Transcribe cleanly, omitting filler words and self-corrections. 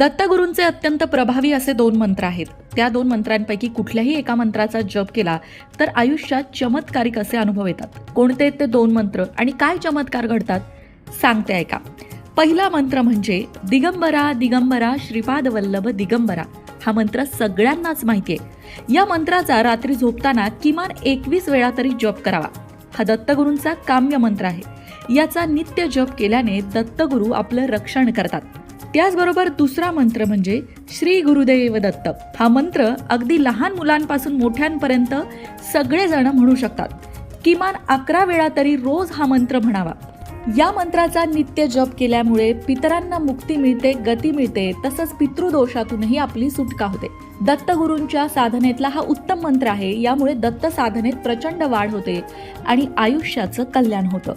दत्तगुरूंचे अत्यंत प्रभावी असे 2 मंत्र आहेत. त्या 2 मंत्रांपैकी कुठल्याही एका मंत्राचा जप केला तर आयुष्यात चमत्कारिक असे अनुभव येतात. कोणते ते 2 मंत्र आणि काय चमत्कार घडतात सांगते ऐका. पहिला मंत्र म्हणजे दिगंबरा दिगंबरा श्रीपाद वल्लभ दिगंबरा. हा मंत्र सगळ्यांनाच माहिती आहे. या मंत्राचा रात्री झोपताना किमान 21 वेळा तरी जप करावा. हा दत्तगुरूंचा काम्य मंत्र आहे. याचा नित्य जप केल्याने दत्तगुरू आपलं रक्षण करतात. त्याचबरोबर दुसरा मंत्र म्हणजे श्री गुरुदेव दत्त. हा मंत्र अगदी लहान मुलांपासून मोठ्यांपर्यंत सगळेजण म्हणू शकतात. किमान 11 वेळा तरी रोज हा मंत्र म्हणावा. या मंत्राचा नित्य जप केल्यामुळे पितरांना मुक्ती मिळते, गती मिळते, तसंच पितृदोषातूनही आपली सुटका होते. दत्तगुरूंच्या साधनेतला हा उत्तम मंत्र आहे. यामुळे दत्त साधनेत प्रचंड वाढ होते आणि आयुष्याचं कल्याण होतं.